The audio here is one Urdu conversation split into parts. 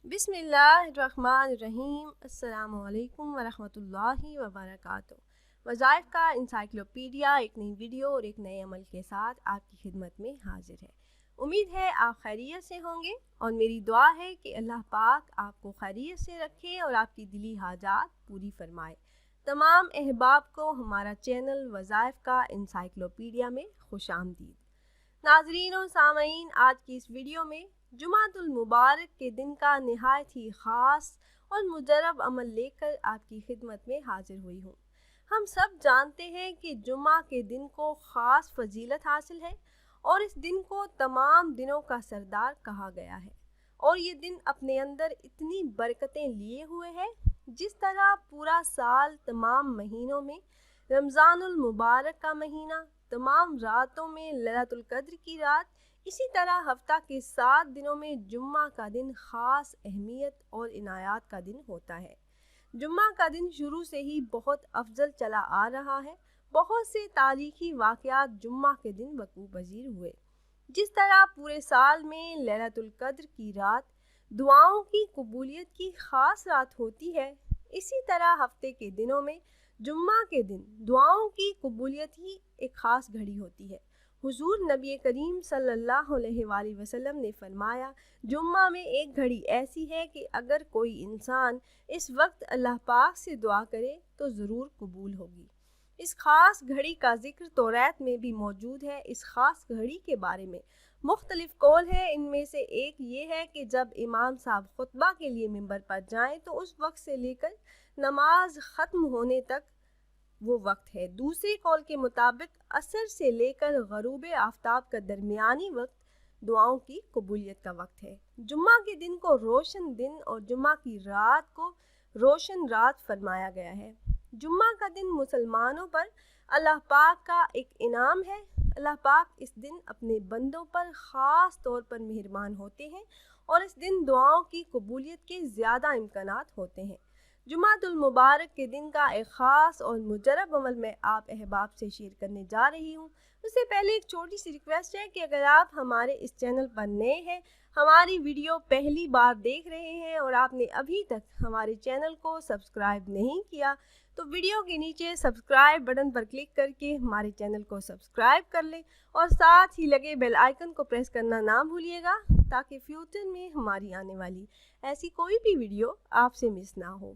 بسم اللہ الرحمن الرحیم۔ السلام علیکم ورحمۃ اللہ وبرکاتہ۔ وظائف کا انسائکلوپیڈیا ایک نئی ویڈیو اور ایک نئے عمل کے ساتھ آپ کی خدمت میں حاضر ہے۔ امید ہے آپ خیریت سے ہوں گے اور میری دعا ہے کہ اللہ پاک آپ کو خیریت سے رکھے اور آپ کی دلی حاجات پوری فرمائے۔ تمام احباب کو ہمارا چینل وظائف کا انسائکلوپیڈیا میں خوش آمدید۔ ناظرین و سامعین، آج کی اس ویڈیو میں جمعۃ المبارک کے دن کا نہایت ہی خاص اور مجرب عمل لے کر آپ کی خدمت میں حاضر ہوئی ہوں۔ ہم سب جانتے ہیں کہ جمعہ کے دن کو خاص فضیلت حاصل ہے اور اس دن کو تمام دنوں کا سردار کہا گیا ہے، اور یہ دن اپنے اندر اتنی برکتیں لیے ہوئے ہے۔ جس طرح پورا سال تمام مہینوں میں رمضان المبارک کا مہینہ، تمام راتوں میں لیلۃ القدر کی رات، اسی طرح ہفتہ کے 7 دنوں میں جمعہ کا دن خاص اہمیت اور عنایات کا دن ہوتا ہے۔ جمعہ کا دن شروع سے ہی بہت افضل چلا آ رہا ہے۔ بہت سے تاریخی واقعات جمعہ کے دن وقوع پذیر ہوئے۔ جس طرح پورے سال میں لیلۃ القدر کی رات دعاؤں کی قبولیت کی خاص رات ہوتی ہے، اسی طرح ہفتے کے دنوں میں جمعہ کے دن دعاؤں کی قبولیت ہی ایک خاص گھڑی ہوتی ہے۔ حضور نبی کریم صلی اللہ علیہ وآلہ وسلم نے فرمایا، جمعہ میں ایک گھڑی ایسی ہے کہ اگر کوئی انسان اس وقت اللہ پاک سے دعا کرے تو ضرور قبول ہوگی۔ اس خاص گھڑی کا ذکر توریت میں بھی موجود ہے۔ اس خاص گھڑی کے بارے میں مختلف قول ہے۔ ان میں سے ایک یہ ہے کہ جب امام صاحب خطبہ کے لیے ممبر پر جائیں تو اس وقت سے لے کر نماز ختم ہونے تک وہ وقت ہے۔ دوسری قول کے مطابق عصر سے لے کر غروب آفتاب کا درمیانی وقت دعاؤں کی قبولیت کا وقت ہے۔ جمعہ کے دن کو روشن دن اور جمعہ کی رات کو روشن رات فرمایا گیا ہے۔ جمعہ کا دن مسلمانوں پر اللہ پاک کا ایک انعام ہے۔ اللہ پاک اس دن اپنے بندوں پر خاص طور پر مہربان ہوتے ہیں اور اس دن دعاؤں کی قبولیت کے زیادہ امکانات ہوتے ہیں۔ جمعۃ المبارک کے دن کا ایک خاص اور مجرب عمل میں آپ احباب سے شیئر کرنے جا رہی ہوں۔ اس سے پہلے ایک چھوٹی سی ریکویسٹ ہے کہ اگر آپ ہمارے اس چینل پر نئے ہیں، ہماری ویڈیو پہلی بار دیکھ رہے ہیں اور آپ نے ابھی تک ہمارے چینل کو سبسکرائب نہیں کیا تو ویڈیو کے نیچے سبسکرائب بٹن پر کلک کر کے ہمارے چینل کو سبسکرائب کر لیں اور ساتھ ہی لگے بیل آئیکن کو پریس کرنا نہ بھولیے گا تاکہ فیوچر میں ہماری آنے والی ایسی کوئی بھی ویڈیو آپ سے مس نہ ہو۔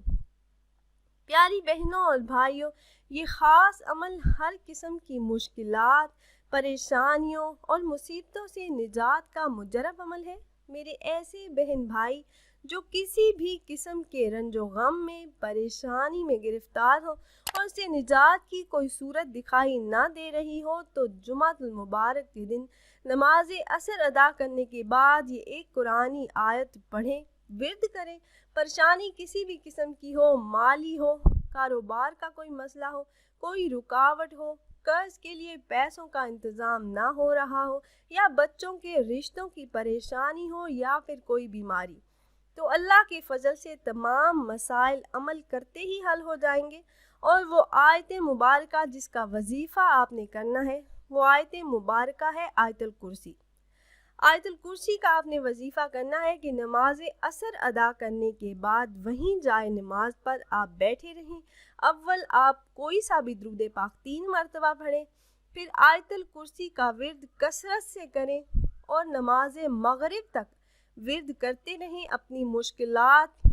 پیاری بہنوں اور بھائیوں، یہ خاص عمل ہر قسم کی مشکلات، پریشانیوں اور مصیبتوں سے نجات کا مجرب عمل ہے۔ میرے ایسے بہن بھائی جو کسی بھی قسم کے رنج و غم میں، پریشانی میں گرفتار ہو اور اسے نجات کی کوئی صورت دکھائی نہ دے رہی ہو، تو جمعۃ المبارک کے دن نماز عصر ادا کرنے کے بعد یہ ایک قرآنی آیت پڑھیں، ورد کریں۔ پریشانی کسی بھی قسم کی ہو، مالی ہو، کاروبار کا کوئی مسئلہ ہو، کوئی رکاوٹ ہو، قرض کے لیے پیسوں کا انتظام نہ ہو رہا ہو، یا بچوں کے رشتوں کی پریشانی ہو، یا پھر کوئی بیماری، تو اللہ کے فضل سے تمام مسائل عمل کرتے ہی حل ہو جائیں گے۔ اور وہ آیت مبارکہ جس کا وظیفہ آپ نے کرنا ہے، وہ آیت مبارکہ ہے آیت الکرسی۔ آیت الکرسی کا آپ نے وظیفہ کرنا ہے کہ نماز عصر ادا کرنے کے بعد وہیں جائے نماز پر آپ بیٹھے رہیں۔ اول آپ کوئی سا بھی درود پاک 3 مرتبہ پڑھیں، پھر آیت الکرسی کا ورد کثرت سے کریں اور نماز مغرب تک ورد کرتے رہیں، اپنی مشکلات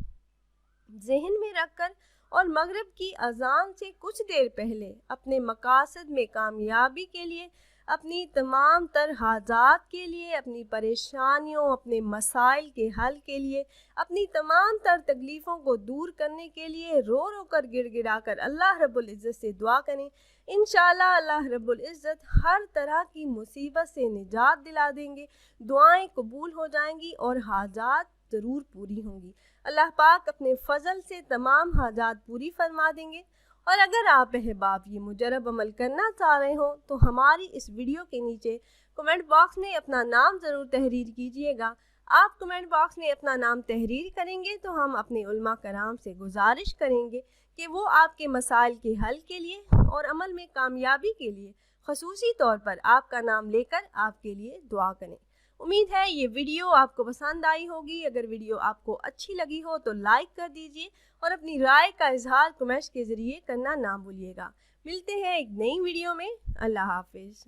ذہن میں رکھ کر، اور مغرب کی اذان سے کچھ دیر پہلے اپنے مقاصد میں کامیابی کے لیے، اپنی تمام تر حاجات کے لیے، اپنی پریشانیوں، اپنے مسائل کے حل کے لیے، اپنی تمام تر تکلیفوں کو دور کرنے کے لیے رو رو کر گڑ گڑا کر اللہ رب العزت سے دعا کریں۔ انشاءاللہ اللہ رب العزت ہر طرح کی مصیبت سے نجات دلا دیں گے، دعائیں قبول ہو جائیں گی اور حاجات ضرور پوری ہوں گی۔ اللہ پاک اپنے فضل سے تمام حاجات پوری فرما دیں گے۔ اور اگر آپ احباب یہ مجرب عمل کرنا چاہ رہے ہوں تو ہماری اس ویڈیو کے نیچے کمنٹ باکس میں اپنا نام ضرور تحریر کیجئے گا۔ آپ کمنٹ باکس میں اپنا نام تحریر کریں گے تو ہم اپنے علماء کرام سے گزارش کریں گے کہ وہ آپ کے مسائل کے حل کے لیے اور عمل میں کامیابی کے لیے خصوصی طور پر آپ کا نام لے کر آپ کے لیے دعا کریں۔ امید ہے یہ ویڈیو آپ کو پسند آئی ہوگی۔ اگر ویڈیو آپ کو اچھی لگی ہو تو لائک کر دیجیے اور اپنی رائے کا اظہار کمنٹس کے ذریعے کرنا نہ بھولیے گا۔ ملتے ہیں ایک نئی ویڈیو میں۔ اللہ حافظ۔